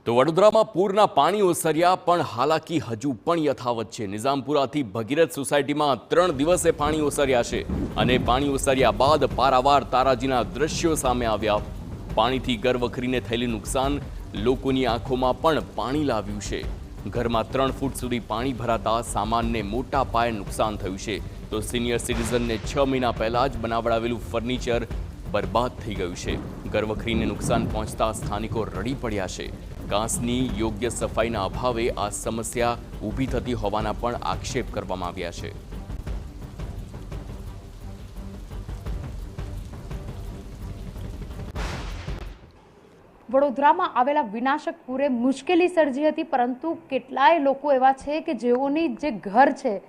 તો વડોદરામાં પૂરના પાણી ઓસર્યા પણ હાલાકી હજુ પણ યથાવત છે। નિઝામપુરાથી ભગીરથ સોસાયટીમાં 3 દિવસે પાણી ઓસર્યા છે અને પાણી ઓસર્યા બાદ પારાવાર તારાજીના દ્રશ્યો સામે આવ્યા। પાણીથી ઘર વખરીને થયેલું નુકસાન લોકોની આંખોમાં પણ પાણી લાવ્યું છે। ઘરમાં 3 ફૂટ સુધી પાણી ભરાતા સામાનને મોટા પાયે નુકસાન થયું છે તો સિનિયર સિટીઝનને 6 મહિના પહેલા જ બનાવડાવેલું ફર્નિચર બરબાદ થઈ ગયું છે। ઘરવખરીને નુકસાન પહોંચતા સ્થાનિકો રડી પડ્યા છે। ઘાસની યોગ્ય સફાઈના અભાવે આ સમસ્યા ઊભી થતી હોવાના પણ આક્ષેપ કરવામાં આવ્યા છે। વડોદરામાં આવેલા વિનાશક પૂરે મુશ્કેલી સર્જી હતી, પરંતુ કેટલાય લોકો એવા છે કે જેઓની જે ઘર છે,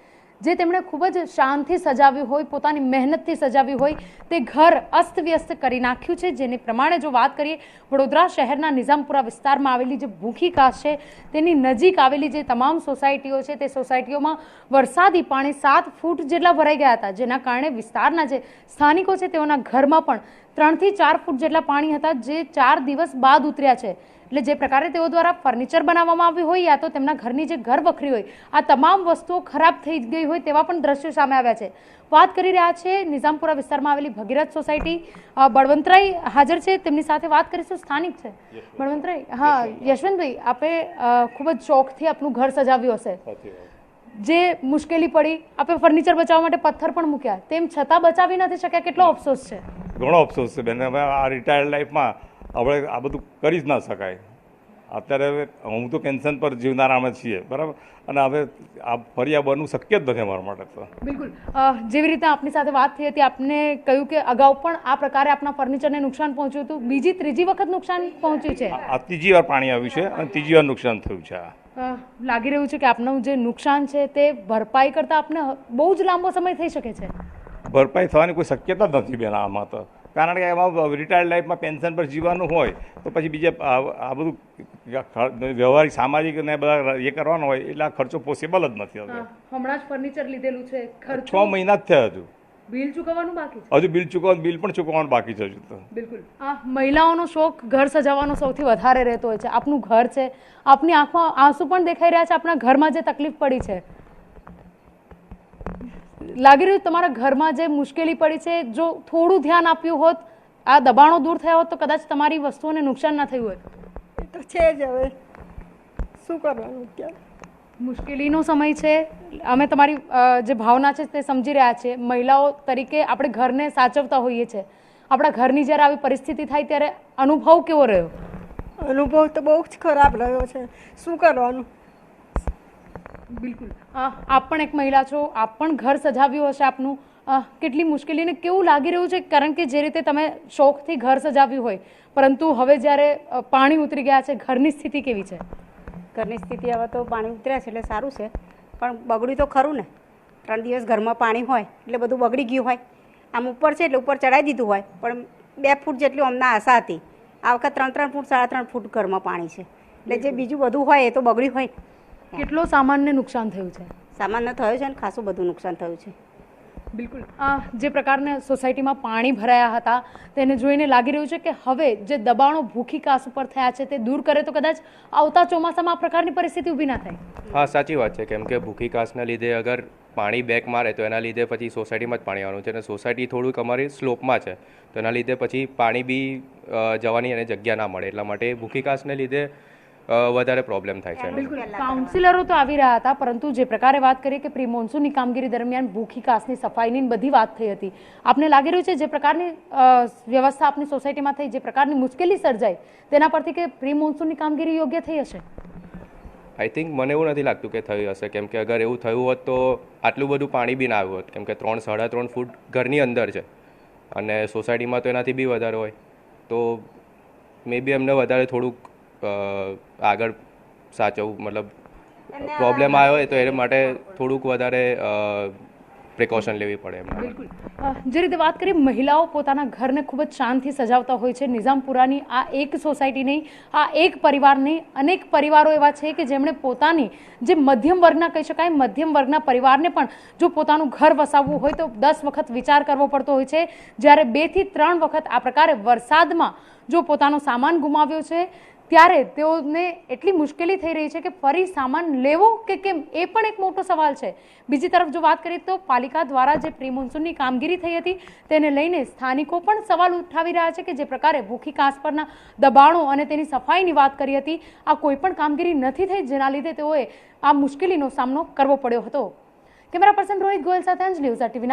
જે તેમણે ખૂબ જ શાનથી સજાવ્યું હોય, પોતાની મહેનતથી સજાવ્યું હોય, તે ઘર અસ્તવ્યસ્ત કરી નાખ્યું છે। જેની પ્રમાણે જો વાત કરીએ, વડોદરા શહેરના નિઝામપુરા વિસ્તારમાં આવેલી જે ભૂખી કાસ છે, તેની નજીક આવેલી જે તમામ સોસાયટીઓ છે, તે સોસાયટીઓમાં વરસાદી પાણી 7 ફૂટ જેટલા ભરાઈ ગયા હતા, જેના કારણે વિસ્તારના જે સ્થાનિકો છે તેઓના ઘરમાં પણ 3 થી 4 ફૂટ જેટલા પાણી હતા, જે 4 દિવસ બાદ ઉતર્યા છે। એટલે જે પ્રકારે તેઓ દ્વારા ફર્નિચર બનાવવામાં આવ્યું હોય યા તો તેમના ઘરની જે ઘર વખરી હોય, આ તમામ વસ્તુઓ ખરાબ થઈ ગઈ હોય તેવા પણ દ્રશ્યો સામે આવ્યા છે। વાત કરી રહ્યા છે નિઝામપુરા વિસ્તારમાં આવેલી ભગીરથ સોસાયટી। બળવંતરાય હાજર છે, તેમની સાથે વાત કરીશું, સ્થાનિક છે। બળવંતરાય, હા યશવંતભાઈ, આપે ખૂબ જ શોખથી આપનું ઘર સજાવ્યું હશે, જે મુશ્કેલી પડી, આપે ફર્નિચર બચાવવા માટે પથ્થર પણ મૂક્યા, તેમ છતાં બચાવી નથી શક્યા, કેટલો અફસોસ છે? ઘણો અફસોસ છે બેન। હવે આ રિટાયર્ડ લાઈફમાં આપણે આ બધું કરી જ ના શકાય। અત્યારે હું તો પેન્શન પર જીવનારા અમે છીએ, બરાબર, અને હવે આ ફરી આ બનવું શક્ય જ નથી અમારા માટે તો। બિલકુલ, જેવી રીતે આપની સાથે વાત થઈ હતી, આપને કહ્યું કે અગાઉ પણ આ પ્રકારે આપના ફર્નિચરને નુકસાન પહોંચ્યું હતું, બીજી ત્રીજી વખત નુકસાન પહોંચ્યું છે? આ ત્રીજી વાર પાણી આવ્યું છે અને ત્રીજી વાર નુકસાન થયું છે। લાગી રહ્યું છે કે આપનું જે નુકસાન છે તે ભરપાઈ કરતા આપને બહુ જ લાંબો સમય થઈ શકે છે? ભરપાઈ થવાની કોઈ શક્યતા જ નથી બેન આમાં તો, કારણ કે એમાં રિટાયર્ડ લાઈફમાં પેન્શન પર જીવવાનું હોય તો પછી બીજે આ બધું વ્યવહારિક સામાજિક ને બધા એ કરવાનો હોય એટલે આ ખર્ચો પોસિબલ જ નથી। હવે હમણાં જ ફર્નિચર લીધેલું છે, 6 મહિના જ થયા, હજુ બિલ ચૂકવવાનું બાકી છે? હજુ બિલ પણ ચૂકવવાનું બાકી છે હજુ તો। બિલકુલ, મહિલાઓનો શોખ ઘર સજાવવાનો સૌથી વધારે રહેતો હોય છે। આપનું ઘર છે, આપની આંખમાં આંસુ પણ દેખાઈ રહ્યા છે, આપના ઘરમાં જે તકલીફ પડી છે, લાગી રહ્યું તમારા ઘરમાં જે મુશ્કેલી પડી છે, જો થોડું ધ્યાન આપ્યું હોત, આ દબાણો દૂર થયા હોત તો કદાચ તમારી વસ્તુઓને નુકસાન ના થયું હોત। એ તો છે જ, હવે શું કરવાનું અત્યારે? મુશ્કેલીનો સમય છે, અમે તમારી જે ભાવના છે તે સમજી રહ્યા છીએ। મહિલાઓ તરીકે આપણે ઘરને સાચવતા હોઈએ છીએ, આપણા ઘરની જ્યારે આવી પરિસ્થિતિ થાય ત્યારે અનુભવ કેવો રહ્યો? અનુભવ તો બહુ જ ખરાબ રહ્યો છે, શું કરવાનું? બિલકુલ, આપ પણ એક મહિલા છો, આપ પણ ઘર સજાવ્યું હશે આપનું, કેટલી મુશ્કેલીને કેવું લાગી રહ્યું છે? કારણ કે જે રીતે તમે શોખથી ઘર સજાવ્યું હોય, પરંતુ હવે જ્યારે પાણી ઉતરી ગયા છે, ઘરની સ્થિતિ કેવી છે? ઘરની સ્થિતિ હવે તો પાણી ઉતર્યા છે એટલે સારું છે, પણ બગડ્યું તો ખરું ને। 3 દિવસ ઘરમાં પાણી હોય એટલે બધું બગડી ગયું હોય। આમ ઉપર છે એટલે ઉપર ચડાવી દીધું હોય, પણ 2 ફૂટ જેટલી અમને આશા હતી, આ વખત 3 ફૂટ 3.5 ફૂટ ઘરમાં પાણી છે, એટલે જે બીજું બધું હોય એ તો બગડ્યું હોય। કેટલો સામાનને નુકસાન થયું છે? સામાનને થયું છે ને ખાસું બધું નુકસાન થયું છે। બિલકુલ, જે પ્રકારના સોસાયટીમાં પાણી ભરાયા હતા તેને જોઈને લાગી રહ્યું છે કે હવે જે દબાણો ભૂખી કાસ ઉપર થયા છે તે દૂર કરે તો કદાચ આવતા ચોમાસામાં આ પ્રકારની પરિસ્થિતિ ઊભી ના થાય। હા, સાચી વાત છે, કેમ કે ભૂખી કાસના લીધે અગર પાણી બેક મારે તો એના લીધે પછી સોસાયટીમાં જ પાણી આવવાનું છે, અને સોસાયટી થોડુંક અમારી સ્લોપમાં છે, તો એના લીધે પછી પાણી બી જવાની એને જગ્યા ના મળે, એટલા માટે ભૂખી કાસને લીધે વધારે પ્રોબ્લેમ થાય છે। બિલકુલ, કાઉન્સિલરો તો આવી રહ્યા હતા, પરંતુ જે પ્રકારે વાત કરીએ કે પ્રી મોન્સૂનની કામગીરી દરમિયાન ભૂખી કાસની સફાઈની બધી વાત થઈ હતી, આપને લાગી રહ્યું છે જે પ્રકારની વ્યવસ્થા આપની સોસાયટીમાં થઈ, જે પ્રકારની મુશ્કેલી સર્જાઈ, તેના પરથી કે પ્રી મોન્સૂનની કામગીરી યોગ્ય થઈ હશે? આઈ થિંક મને એવું નથી લાગતું કે થયું હશે, કેમ કે અગર એવું થયું હોત તો આટલું બધું પાણી બી ના આવ્યું હોત, કેમ કે 3-3.5 ફૂટ ઘરની અંદર છે અને સોસાયટીમાં તો એનાથી બી વધારે હોય, તો મે બી એમને વધારે થોડુંક આગળ સાચવવું, મતલબ પ્રોબ્લેમ આવ્યો હોય તો એ માટે થોડુંક વધારે પ્રિકોશન લેવી પડે એમ। બિલકુલ, જે રીતે વાત કરીએ, મહિલાઓ પોતાના ઘરને ખૂબ જ શાનથી સજાવતા હોય છે। નિઝામપુરાની આ એક સોસાયટી નહીં, આ એક પરિવાર નહીં, અનેક પરિવારો એવા છે કે જેમણે પોતાની જે મધ્યમ વર્ગના કહી શકાય, મધ્યમ વર્ગના પરિવારને પણ જો પોતાનું ઘર વસાવવું હોય તો 10 વખત વિચાર કરવો પડતો હોય છે, જ્યારે 2 થી 3 વખત આ પ્રકારે વરસાદમાં જો પોતાનો સામાન ગુમાવ્યો છે ત્યારે તેઓને એટલી મુશ્કેલી થઈ રહી છે કે ફરી સામાન લેવો કે કેમ એ પણ એક મોટો સવાલ છે. બીજી તરફ જો વાત કરીએ તો પાલિકા દ્વારા જે પ્રી મોન્સૂનની કામગીરી થઈ હતી તેને લઈને સ્થાનિકો પણ સવાલ ઉઠાવી રહ્યા છે કે જે પ્રકારે ભૂખી ઘાસ પરના દબાણો અને તેની સફાઈની વાત કરી હતી, આ કોઈ પણ કામગીરી નથી થઈ, જેના લીધે તેઓએ આ મુશ્કેલીનો સામનો કરવો પડ્યો હતો. કેમેરા પર્સન રોહિત ગોયલ સાથે અંજલિ, ઉઝા ટીવી.